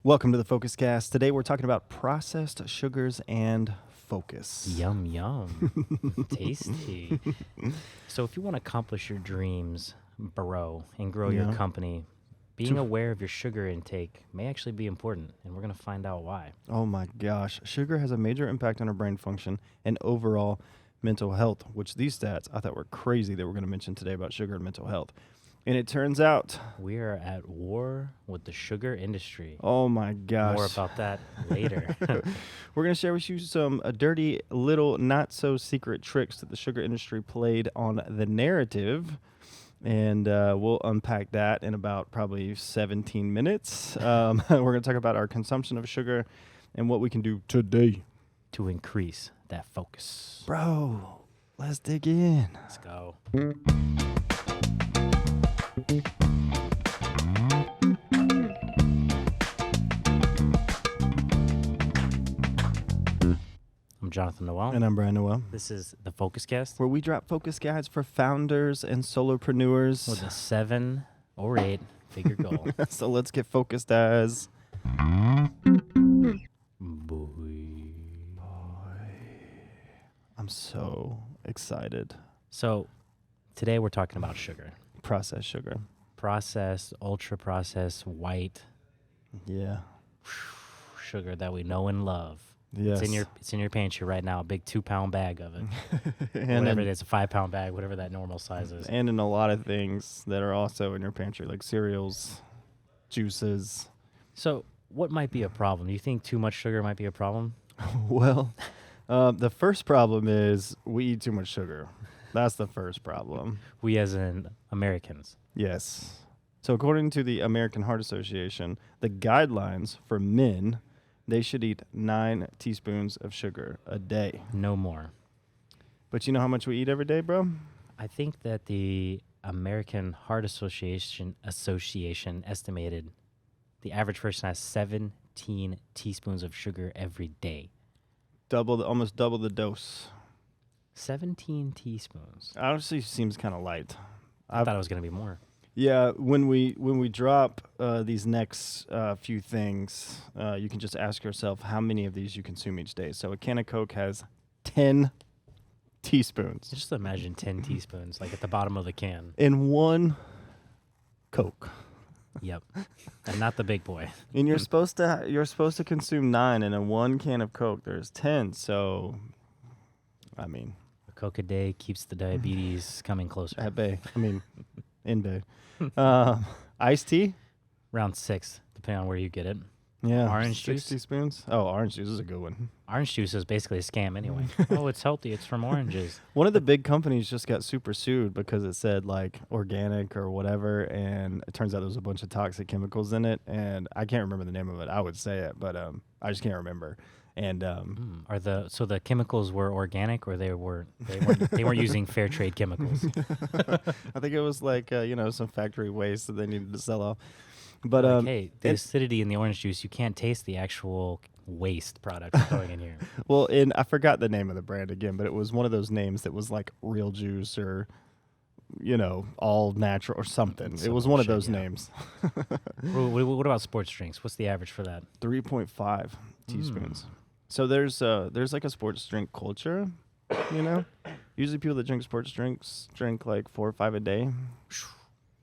Welcome to the FocusCast. Today we're talking about processed sugars and focus. Yum, yum. Tasty. So if you want to accomplish your dreams, bro, and grow your Yeah. company, being aware of your sugar intake may actually be important, and we're going to find out why. Oh my gosh. Sugar has a major impact on our brain function and overall mental health, which these stats I thought were crazy that we're going to mention today about sugar and mental health. And it turns out, We are at war with the sugar industry. oh my gosh. More about that later. We're going to share with you some dirty little not so secret tricks that the sugar industry played on the narrative. And we'll unpack that in about probably 17 minutes. We're going to talk about our consumption of sugar and what we can do today. To increase that focus. Bro, let's dig in. Let's go. I'm Jonathan Noel. And I'm Bryan Noel, This is the FocusCast where we drop focus guides for founders and solopreneurs. with a 7 or 8 figure goal. So let's get focused as. Boy. I'm so excited. So today we're talking about sugar. Processed sugar. Processed, ultra processed, white Yeah. sugar that we know and love. Yes. It's in your pantry right now, a big 2-pound bag of it. and Whatever it is, a 5-pound bag, whatever that normal size is. And in a lot of things that are also in your pantry, like cereals, juices. So what might be a problem? Do you think too much sugar might be a problem? Well, the first problem is we eat too much sugar. That's the first problem. We as in Americans. Yes. So according to the American Heart Association, the guidelines for men, they should eat 9 teaspoons of sugar a day. No more. But you know how much we eat every day, bro? I think that the American Heart Association estimated the average person has 17 teaspoons of sugar every day. Almost double the dose. 17 teaspoons. Honestly, seems kind of light. I thought it was going to be more. Yeah, when we drop these next few things, you can just ask yourself how many of these you consume each day. So a can of Coke has 10 teaspoons. Just imagine 10 teaspoons, like at the bottom of the can. In one Coke. Yep. And not the big boy. And you're supposed to consume 9, and in one can of Coke there's 10. So, I mean, A Coke a day keeps the diabetes coming closer. at bay. I mean, in bay. Iced tea. Round 6, depending on where you get it. Yeah. Orange 6 juice? teaspoons. Oh, orange juice is a good one. Orange juice is basically a scam anyway. Oh, it's healthy. It's from oranges. One of the big companies just got super sued because it said like organic or whatever, and it turns out there was a bunch of toxic chemicals in it, and I can't remember the name of it. I would say it, but I just can't remember. And So the chemicals were organic, or they weren't using fair trade chemicals. I think it was like some factory waste that they needed to sell off. But Like, hey, the acidity in the orange juice, you can't taste the actual waste product going in here. well, and I forgot the name of the brand again, but it was one of those names that was like real juice or all natural or something. It was one of those names. What about sports drinks? What's the average for that? 3.5 teaspoons. So there's like a sports drink culture, Usually people that drink sports drinks drink like 4 or 5 a day.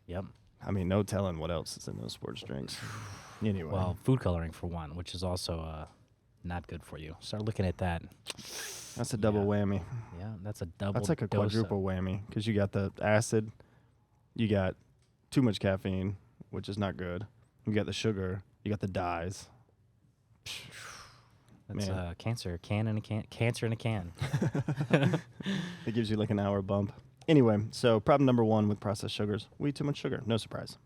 Yep. I mean, no telling what else is in those sports drinks. Anyway. Well, food coloring for one, which is also not good for you. Start looking at that. that's a double whammy. Yeah, that's a double. That's like a quadruple whammy because you got the acid, you got too much caffeine, which is not good. You got the sugar, you got the dyes. That's Man. cancer in a can. It gives you like an hour bump. Anyway, so problem number 1 with processed sugars, we eat too much sugar. No surprise.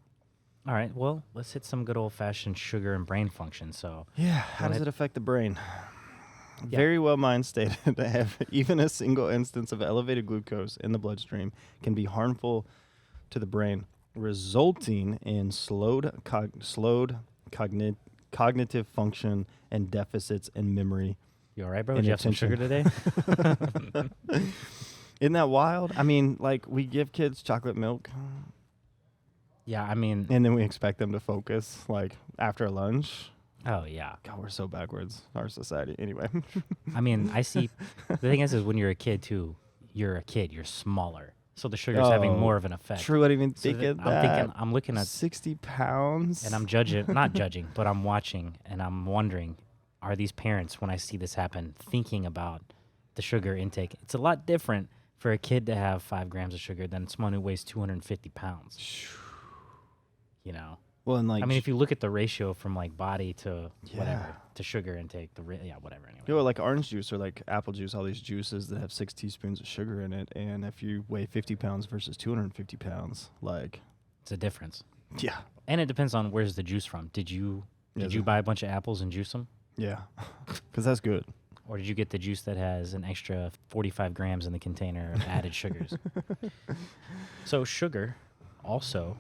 All right, well, let's hit some good old-fashioned sugar and brain function. So, Yeah, how does it affect the brain? Yeah. Very well mind stated to have even a single instance of elevated glucose in the bloodstream can be harmful to the brain, resulting in slowed cognitive function and deficits in memory. you all right, bro? And Did you have some sugar attention. today? Isn't that wild? I mean, like, we give kids chocolate milk, Yeah, I mean, and then we expect them to focus, like, after lunch Oh yeah. God, we're so backwards, our society. Anyway. I mean, I see. The thing is when you're a kid too, you're smaller, so the sugar's having Oh, more of an effect. true. I didn't even So think of I'm thinking, that. I'm looking at, 60 and pounds. I'm judging, not judging, but I'm watching, and I'm wondering, are these parents, when I see this happen, thinking about the sugar intake? It's a lot different for a kid to have 5 grams of sugar than someone who weighs 250 pounds. You know. Well, and like, I mean, if you look at the ratio from like body to Yeah. whatever to sugar intake, whatever. Anyway, you know, like orange juice or like apple juice, all these juices that have 6 teaspoons of sugar in it. And if you weigh 50 pounds versus 250 pounds, like, it's a difference. yeah. And it depends on where's the juice from. Did you buy a bunch of apples and juice them, Yeah. Because that's good. or did you get the juice that has an extra 45 grams in the container of added sugars? So sugar also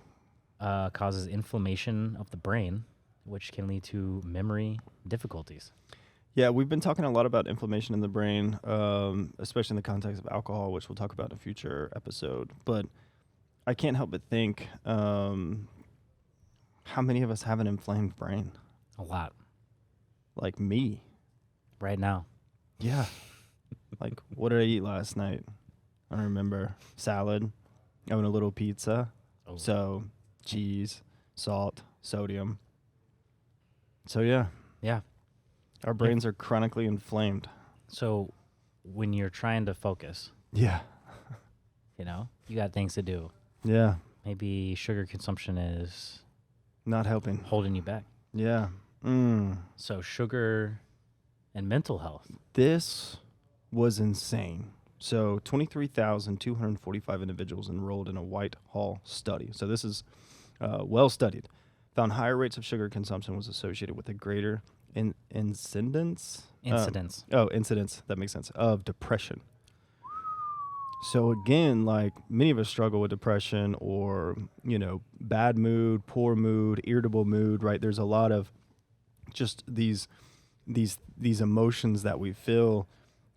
causes inflammation of the brain, which can lead to memory difficulties. Yeah, we've been talking a lot about inflammation in the brain, especially in the context of alcohol, which we'll talk about in a future episode. But I can't help but think, how many of us have an inflamed brain? A lot Like me. right now. Yeah. Like, what did I eat last night? I don't remember. Salad. Oh, and a little pizza. Oh. So, cheese, salt, sodium. So, yeah. Yeah. Our brains are chronically inflamed. So when you're trying to focus, Yeah. you got things to do. Yeah. Maybe sugar consumption is Not helping. holding you back. Yeah. So sugar and mental health. This was insane. So 23,245 individuals enrolled in a Whitehall study. So this is well studied. Found higher rates of sugar consumption was associated with a greater incidence. Incidents. Incidence. That makes sense. Of depression. So again, like many of us struggle with depression or, bad mood, poor mood, irritable mood, right? There's a lot of just these emotions that we feel.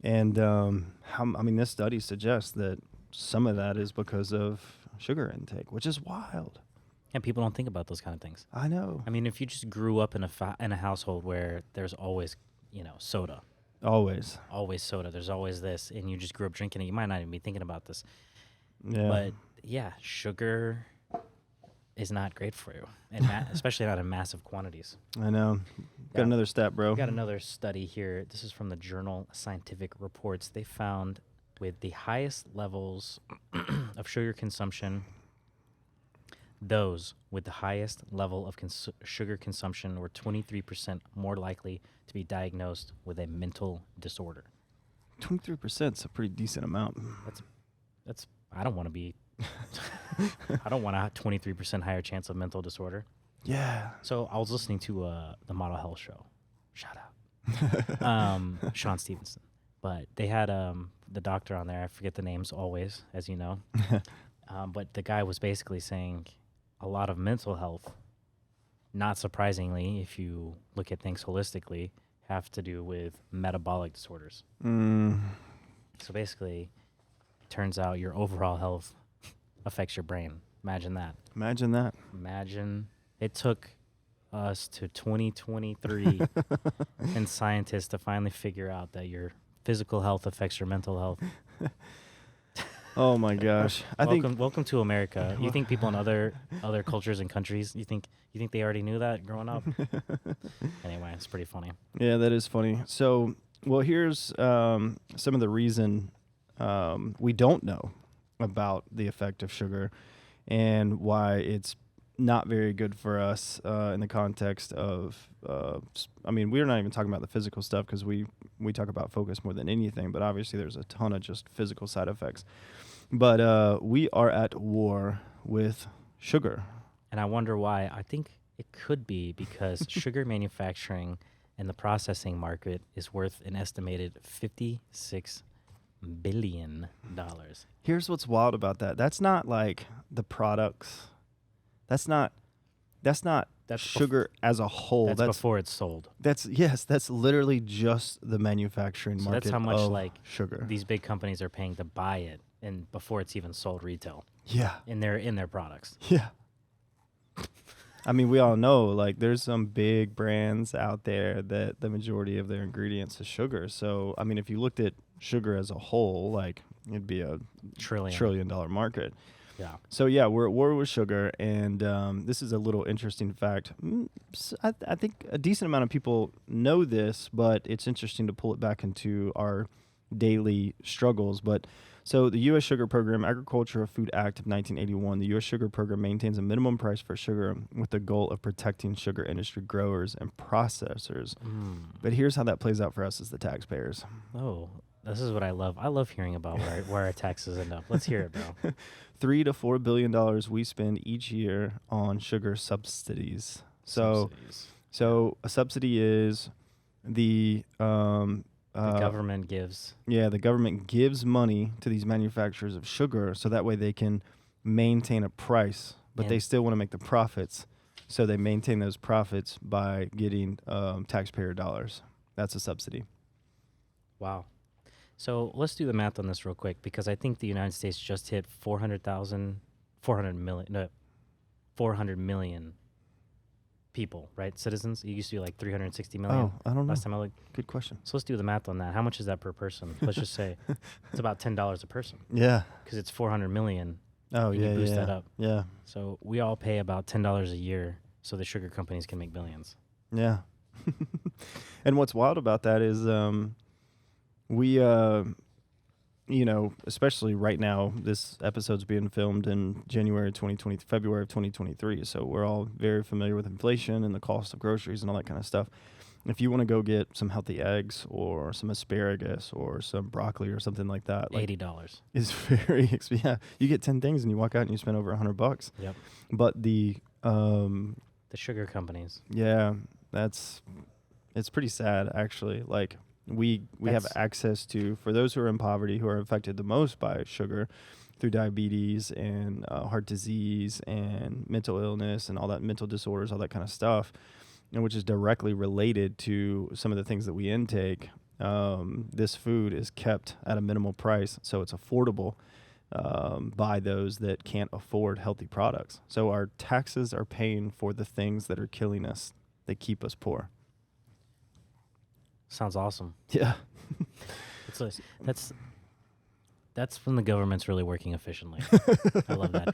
And this study suggests that some of that is because of sugar intake, which is wild. And people don't think about those kind of things. I know. I mean, if you just grew up in a household where there's always, soda, Always. always soda, there's always this, and you just grew up drinking it, you might not even be thinking about this. Yeah. But yeah, sugar is not great for you, and especially not in massive quantities. I know. Got Yeah. another stat, bro. We got another study here. This is from the journal Scientific Reports. They found with the highest levels of sugar consumption, those with the highest level of sugar consumption were 23% more likely to be diagnosed with a mental disorder. 23% is a pretty decent amount. That's I don't want to be I don't want a 23% higher chance of mental disorder. Yeah. So I was listening to the Model Health Show. Shout out. Sean Stevenson. But they had the doctor on there. I forget the names always, as you know. But the guy was basically saying a lot of mental health, not surprisingly, if you look at things holistically, have to do with metabolic disorders. So basically, it turns out your overall health affects your brain. Imagine that. Imagine that. Imagine it took us to 2023 and scientists to finally figure out that your physical health affects your mental health. Oh my gosh. Welcome to America. You think people in other cultures and countries, you think they already knew that growing up? Anyway, it's pretty funny. Yeah, that is funny. So, well, here's some of the reason we don't know about the effect of sugar and why it's not very good for us in the context of, we're not even talking about the physical stuff because we talk about focus more than anything, but obviously there's a ton of just physical side effects. But we are at war with sugar. And I wonder why. I think it could be because sugar manufacturing and the processing market is worth an estimated $56 billion. Here's what's wild about that. That's not like the products. That's not sugar as a whole. That's before it's sold. That's literally just the manufacturing So market. that's how much of sugar these big companies are paying to buy it, and before it's even sold retail. Yeah. In their products. Yeah. I mean, we all know, like, there's some big brands out there that the majority of their ingredients is sugar. So, I mean, if you looked at sugar as a whole, like, it'd be a trillion-dollar market. Yeah. So, yeah, we're at war with sugar. And this is a little interesting fact. I think a decent amount of people know this, but it's interesting to pull it back into our daily struggles. But so the U.S. Sugar Program, Agricultural Food Act of 1981, the U.S. Sugar Program maintains a minimum price for sugar with the goal of protecting sugar industry growers and processors. But here's how that plays out for us as the taxpayers. Oh, this is what I love. I love hearing about where our taxes end up. Let's hear it, bro. $3 to $4 billion we spend each year on sugar subsidies. So a subsidy is the government gives. Yeah, the government gives money to these manufacturers of sugar so that way they can maintain a price, but they still want to make the profits. So they maintain those profits by getting taxpayer dollars. That's a subsidy. Wow. So let's do the math on this real quick, because I think the United States just hit 400 million people, right? Citizens. It used to be like 360 million. Oh, I don't know. Last time I looked. Good question. So let's do the math on that. How much is that per person? Let's just say it's about $10 a person. Yeah. Because it's 400 million. Oh, yeah. You boost that up. Yeah. So we all pay about $10 a year so the sugar companies can make billions. Yeah. And what's wild about that is we, especially right now, this episode's being filmed in February of 2023. So we're all very familiar with inflation and the cost of groceries and all that kind of stuff. If you want to go get some healthy eggs or some asparagus or some broccoli or something like that, like, $80 is very expensive. Yeah, you get 10 things and you walk out and you spend over $100. Yep. But the sugar companies. Yeah, it's pretty sad actually. Like we have access to, for those who are in poverty, who are affected the most by sugar through diabetes and heart disease and mental illness and all that, mental disorders, all that kind of stuff, and which is directly related to some of the things that we intake. This food is kept at a minimal price, so it's affordable by those that can't afford healthy products. So our taxes are paying for the things that are killing us, that keep us poor. Sounds awesome. Yeah. That's when the government's really working efficiently. I love that.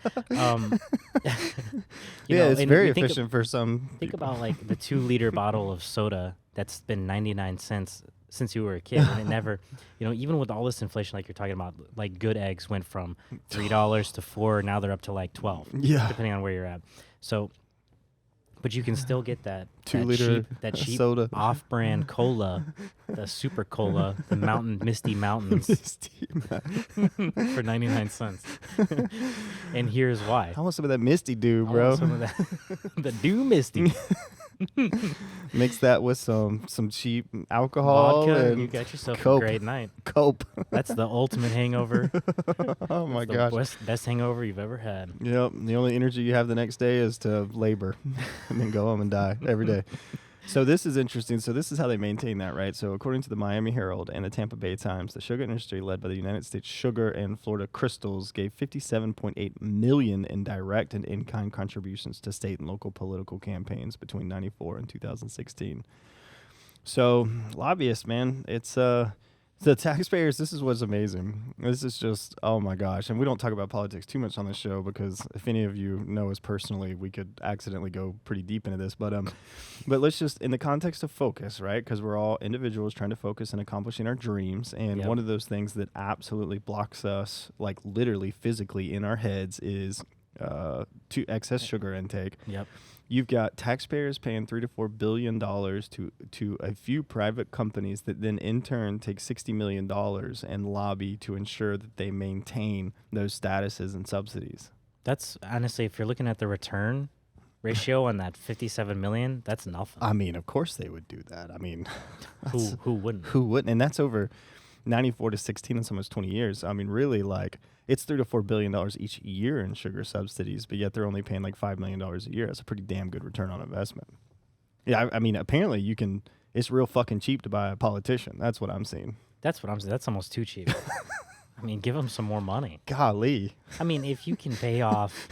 It's very efficient for some. Think about like the 2-liter bottle of soda that's been 99 cents since you were a kid, and it never, even with all this inflation, like you're talking about, like good eggs went from $3 to $4, now they're up to like 12, depending on where you're at. So, but you can still get that 2-liter cheap soda, off-brand cola, the super cola, the Misty Mountains, for 99 cents. And here's why. I want some of that Misty Dew, bro. I want some of that, the Dew Misty. Mix that with some cheap alcohol, vodka, and you got yourself Coke. a great night. Cope. That's the ultimate hangover. Oh my gosh. Best hangover you've ever had. Yep. The only energy you have the next day is to labor and then go home and die every day. So this is interesting. So this is how they maintain that, right? So according to the Miami Herald and the Tampa Bay Times, the sugar industry led by the United States Sugar and Florida Crystals gave $57.8 million in direct and in-kind contributions to state and local political campaigns between 1994 and 2016. So lobbyists, man, it's the taxpayers. This is what's amazing. This is just, oh my gosh. And we don't talk about politics too much on this show because if any of you know us personally, we could accidentally go pretty deep into this. But let's just, in the context of focus, right? Because we're all individuals trying to focus on accomplishing our dreams. And one of those things that absolutely blocks us, like literally physically in our heads, is to excess sugar intake. Yep. You've got taxpayers paying $3 to $4 billion to a few private companies that then in turn take $60 million and lobby to ensure that they maintain those statuses and subsidies. That's honestly, if you're looking at the return ratio on that 57 million, that's nothing. I mean, of course they would do that. I mean, who wouldn't? Who wouldn't? And that's over 94 to 16 in almost 20 years. I mean, really, like, it's $3 to $4 billion each year in sugar subsidies, but yet they're only paying like $5 million a year. That's a pretty damn good return on investment. Yeah, I mean, apparently it's real fucking cheap to buy a politician. That's what I'm seeing. That's what I'm saying. That's almost too cheap. I mean, give them some more money. Golly. I mean, if you can pay off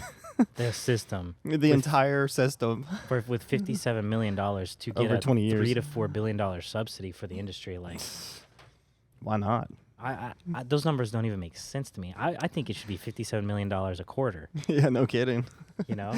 the system. The entire system. With $57 million to get Over a 20 years. $3 to $4 billion subsidy for the industry, like, Why not? I those numbers don't even make sense to me. I think it should be $57 million a quarter. Yeah, no kidding. You know?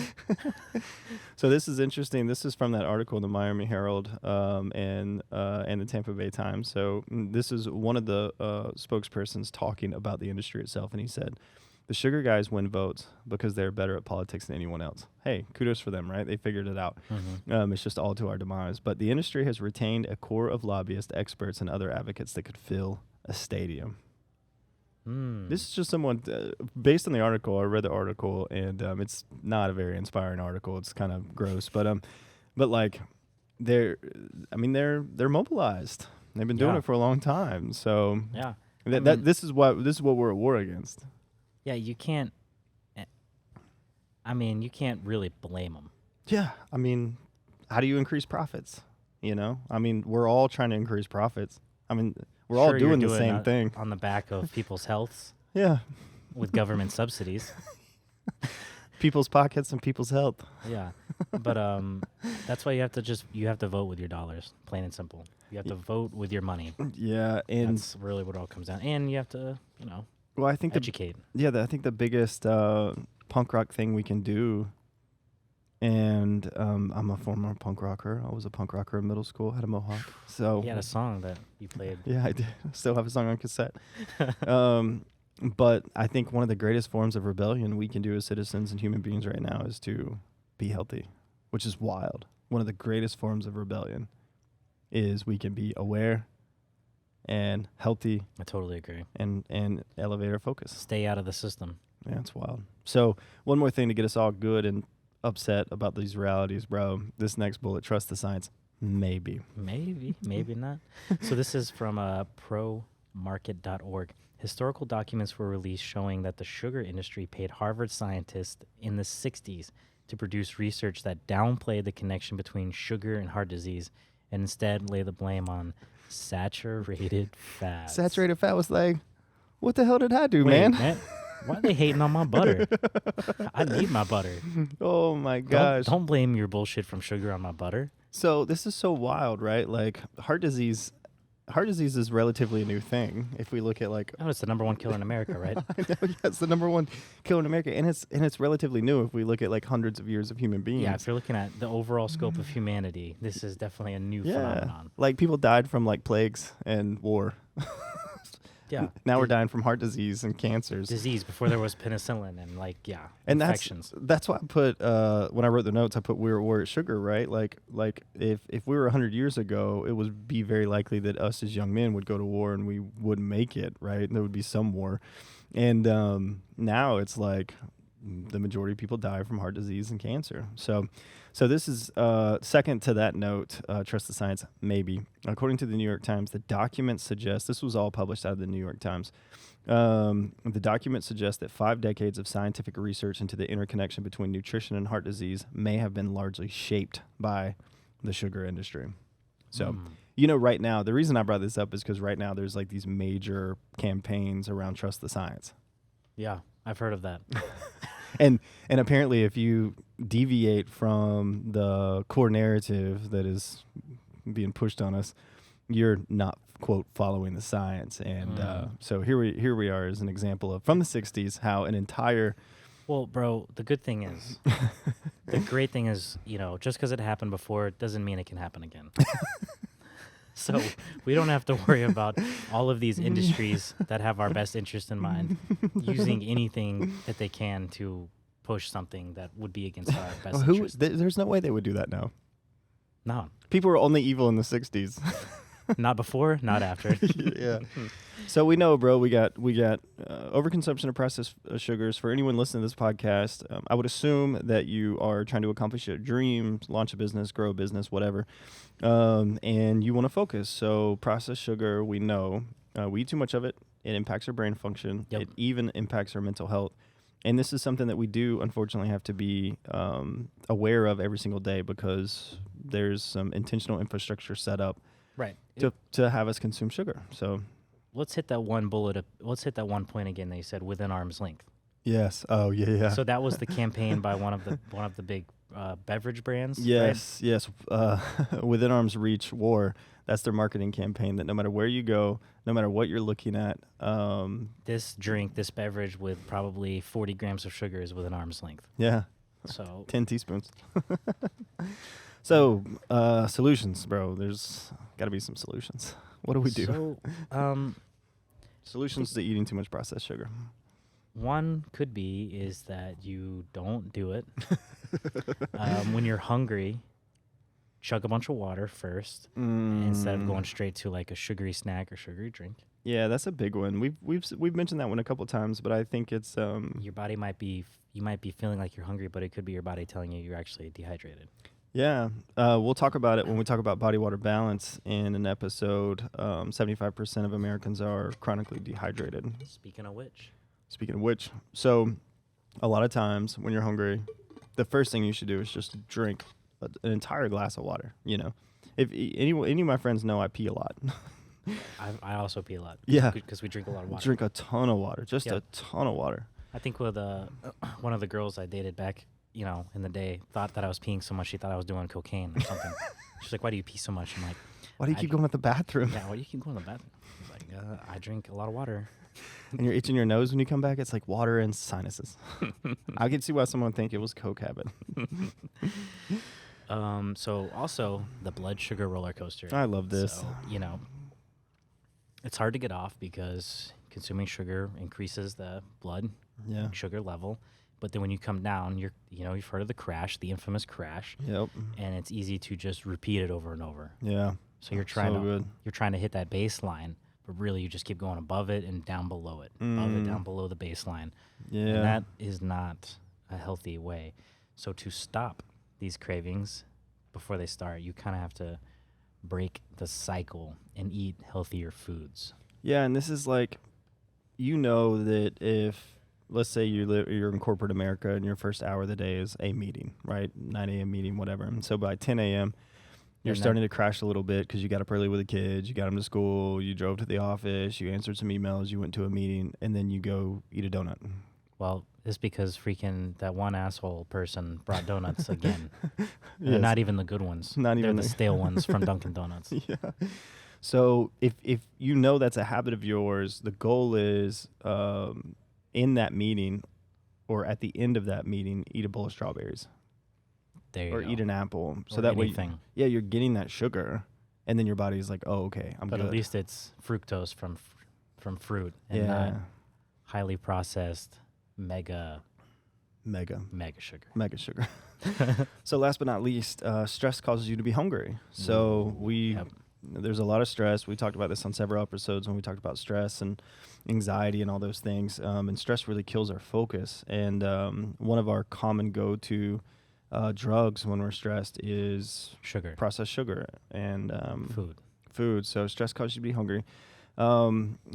So this is interesting. This is from that article in the Miami Herald and the Tampa Bay Times. So this is one of the spokespersons talking about the industry itself, and he said, "The sugar guys win votes because they're better at politics than anyone else." Hey, kudos for them, right? They figured it out. Mm-hmm. It's just all to our demise. But the industry has retained a core of lobbyists, experts, and other advocates that could fill a stadium. This is just someone based on the article. I read the article, and it's not a very inspiring article. It's kind of gross, but like they're mobilized. They've been doing Yeah. it for a long time. So Yeah. this is what we're at war against. Yeah, you can't. You can't really blame them. Yeah, I mean, how do you increase profits? You know, I mean, we're all trying to increase profits. I mean, we're all Sure, you're doing the same thing. on the back of people's healths Yeah, with government subsidies. people's pockets and people's health. Yeah, but that's why you have to vote with your dollars, plain and simple. You have to vote with your money. Yeah, and That's really what it all comes down. And you have to, well, I think educate. I think the biggest punk rock thing we can do, and I'm a former punk rocker. I was a punk rocker in middle school, had a mohawk. So You had a song that you played. yeah, I did. Still have a song on cassette. But I think one of the greatest forms of rebellion we can do as citizens and human beings right now is to be healthy, which is wild. One of the greatest forms of rebellion is we can be aware and healthy I totally agree. and elevate our focus. Stay out of the system. Yeah, it's wild. So one more thing to get us all good and upset about these realities, bro. This next bullet, trust the science. Maybe. Maybe not. So this is from promarket.org. Historical documents were released showing that the sugar industry paid Harvard scientists in the 60s to produce research that downplayed the connection between sugar and heart disease and instead lay the blame on saturated fats. Saturated fat was like, what the hell did I do, Wait, man? Why are they hating on my butter? I need my butter. Oh my gosh. Don't blame your bullshit from sugar on my butter. So this is so wild, right? Like heart disease is relatively a new thing. If we look at like, Oh, it's the number one killer in America, right? I know, yeah, it's the number one killer in America, and it's relatively new if we look at like hundreds of years of human beings. Yeah, if you're looking at the overall scope of humanity, this is definitely a new phenomenon. Like people died from like plagues and war. Yeah. Now we're dying from heart disease and cancers. Disease before there was penicillin and And infections. that's why I put when I wrote the notes, I put we were at war at sugar, right? Like if we were 100 years ago, it would be very likely that us as young men would go to war and we wouldn't make it, right? There would be some war, and now it's like the majority of people die from heart disease and cancer. So this is second to that note, trust the science, maybe. According to the New York Times, the documents suggest, this was all published out of the New York Times, the documents suggest that 5 decades of scientific research into the interconnection between nutrition and heart disease may have been largely shaped by the sugar industry. So, right now, the reason I brought this up is because right now there's like these major campaigns around trust the science. Yeah, I've heard of that. And apparently if you deviate from the core narrative that is being pushed on us, you're not, quote, following the science. And so here we are as an example of, from the 60s, how an entire... Well, bro, the good thing is, the great thing is, just because it happened before, it doesn't mean it can happen again. So we don't have to worry about all of these industries that have our best interest in mind using anything that they can to push something that would be against our best interest. There's no way they would do that now. No. People were only evil in the 60s. Not before, not after. Yeah. So we know, bro, we got overconsumption of processed sugars. For anyone listening to this podcast, I would assume that you are trying to accomplish your dreams, launch a business, grow a business, whatever, and you want to focus. So processed sugar, we know, we eat too much of it. It impacts our brain function. Yep. It even impacts our mental health. And this is something that we do, unfortunately, have to be aware of every single day because there's some intentional infrastructure set up Right. to have us consume sugar. So Let's hit that one bullet. Let's hit that one point again that you said within arm's length. Yes. Oh, yeah. So that was the campaign by one of the big beverage brands. Right? Yes. Within arm's reach war. That's their marketing campaign. That no matter where you go, no matter what you're looking at, This beverage with probably 40 grams of sugar is within arm's length. yeah, So 10 teaspoons. So solutions, bro. There's got to be some solutions. What do we do? So Solutions to eating too much processed sugar. one could be is that you don't do it. When you're hungry, chug a bunch of water first instead of going straight to like a sugary snack or sugary drink. Yeah, that's a big one. We've mentioned that one a couple times, but I think it's Your body you might be feeling like you're hungry, but it could be your body telling you you're actually dehydrated. yeah. We'll talk about it when we talk about body water balance in an episode. 75% of Americans are chronically dehydrated. Speaking of which, So a lot of times when you're hungry, the first thing you should do is just drink an entire glass of water. You know, if any of my friends know I pee a lot. I also pee a lot. Yeah. Because we drink a lot of water. Drink a ton of water, just Yep. a ton of water. I think with one of the girls I dated back, in the day, thought that I was peeing so much she thought I was doing cocaine or something. She's like, "Why do you pee so much?" I'm like, Why do you keep going to the bathroom? "Yeah, why do you keep going to the bathroom?" She's like, "I drink a lot of water." And you're itching your nose when you come back. It's like water and sinuses. I can see why someone would think it was coke habit. So also the blood sugar roller coaster. I love this. So, it's hard to get off because consuming sugar increases the blood Yeah. sugar level. But then when you come down, you've heard of the crash, the infamous crash, Yep. and it's easy to just repeat it over and over. Yeah. So you're trying good. you're trying to hit that baseline, but really you just keep going above it and down below it, above it, down below the baseline. Yeah. And that is not a healthy way. So to stop these cravings before they start, you kind of have to break the cycle and eat healthier foods. Yeah, and this is like, that if, let's say you're in corporate America and your first hour of the day is a meeting, right? 9 a.m. meeting, whatever. And so by 10 a.m., you're starting to crash a little bit because you got up early with the kids, you got them to school, you drove to the office, you answered some emails, you went to a meeting, and then you go eat a donut. Well, it's because freaking that one asshole person brought donuts again. Yes. And not even the good ones. Not They're even the stale ones from Dunkin' Donuts. Yeah. So if that's a habit of yours, the goal is in that meeting or at the end of that meeting, eat a bowl of strawberries. There you or go. eat an apple. So Or that anything. way, you're getting that sugar, and then your body's like, oh, okay, I'm But good. at least it's fructose from fruit and Yeah. not highly processed mega Mega sugar. sugar. So last but not least, stress causes you to be hungry. So there's a lot of stress. We talked about this on several episodes when we talked about stress and anxiety and all those things. And stress really kills our focus. And one of our common go-to drugs when we're stressed is Sugar. processed sugar and Food. So stress causes you to be hungry.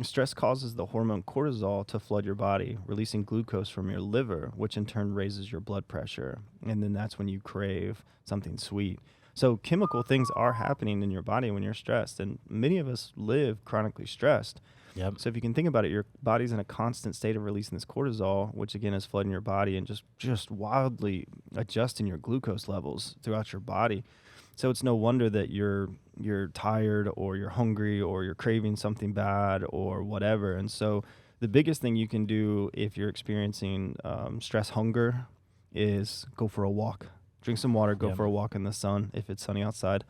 Stress causes the hormone cortisol to flood your body, releasing glucose from your liver, which in turn raises your blood pressure. And then that's when you crave something sweet. So chemical things are happening in your body when you're stressed. And many of us live chronically stressed. Yep. So if you can think about it, your body's in a constant state of releasing this cortisol, which again is flooding your body and just wildly adjusting your glucose levels throughout your body. So it's no wonder that you're tired or you're hungry or you're craving something bad or whatever. And so the biggest thing you can do if you're experiencing stress hunger is go for a walk. Drink some water, go for a walk in the sun if it's sunny outside.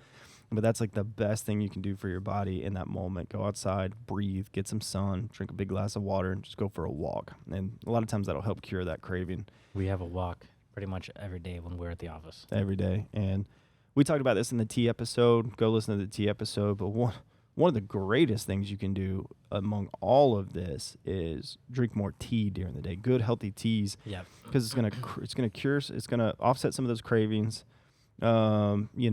But that's like the best thing you can do for your body in that moment. Go outside, breathe, get some sun, drink a big glass of water, and just go for a walk. And a lot of times that'll help cure that craving. We have a walk pretty much every day when we're at the office. Every day. And we talked about this in the tea episode. Go listen to the tea episode. But one of the greatest things you can do among all of this is drink more tea during the day. Good, healthy teas. Yeah. Because it's gonna offset some of those cravings. And you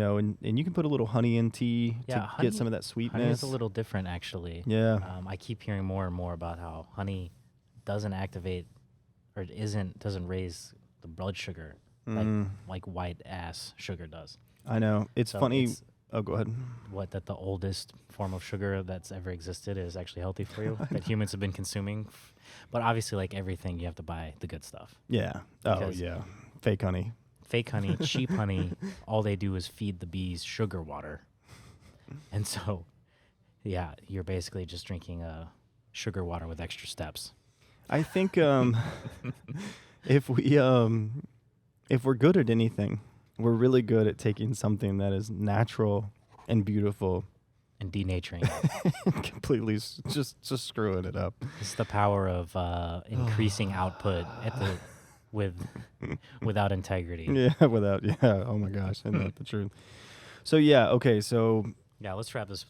can put a little honey in tea to get some of that sweetness. Honey is a little different, actually. Yeah. I keep hearing more and more about how honey doesn't activate or doesn't raise the blood sugar like white ass sugar does. I know. It's So funny. Oh, go ahead. That the oldest form of sugar that's ever existed is actually healthy for you, that humans have been consuming. But obviously, like everything, you have to buy the good stuff. Yeah. Oh, Because yeah. Fake honey. Fake honey, cheap honey, all they do is feed the bees sugar water. And so, yeah, you're basically just drinking sugar water with extra steps. I think if we're good at anything, we're really good at taking something that is natural and beautiful And denaturing it. and completely just screwing it up. It's the power of increasing output without integrity. Yeah, oh my gosh, isn't that the truth? So yeah, okay, so Yeah, let's wrap this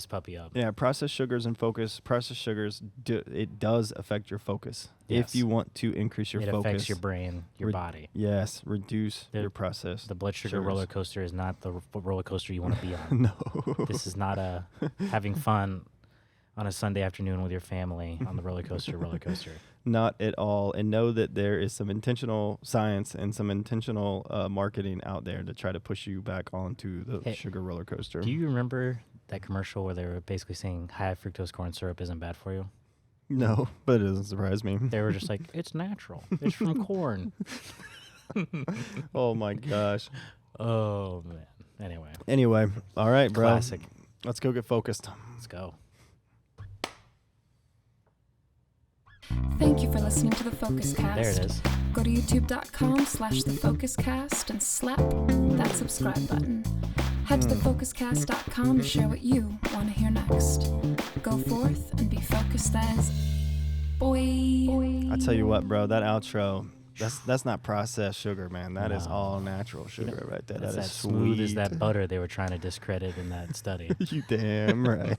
puppy up. yeah, processed sugars and focus. Processed sugars, it does affect your focus. Yes. If you want to increase your It focus. affects your brain, your body. Yes, reduce your processed The blood sugar sugars. roller coaster is not the roller coaster you want to be on. No. This is not having fun on a Sunday afternoon with your family on the roller coaster. Not at all. And know that there is some intentional science and some intentional marketing out there to try to push you back onto the sugar roller coaster. Do you remember that commercial where they were basically saying high fructose corn syrup isn't bad for you? No, but it doesn't surprise me. They were just like, it's natural. It's from corn. Oh my gosh. Oh, man. Anyway, all right, bro. Classic. Let's go get focused. Let's go. Thank you for listening to the FocusCast. There it is. Go to youtube.com/TheFocusCast and slap that subscribe button. Head to TheFocusCast.com to share what you want to hear next. Go forth and be focused as boy. I tell you what, bro, that outro, that's not processed sugar, man. That is No. all natural sugar right there. That's That that is smooth as sweet. that butter they were trying to discredit in that study. You damn right.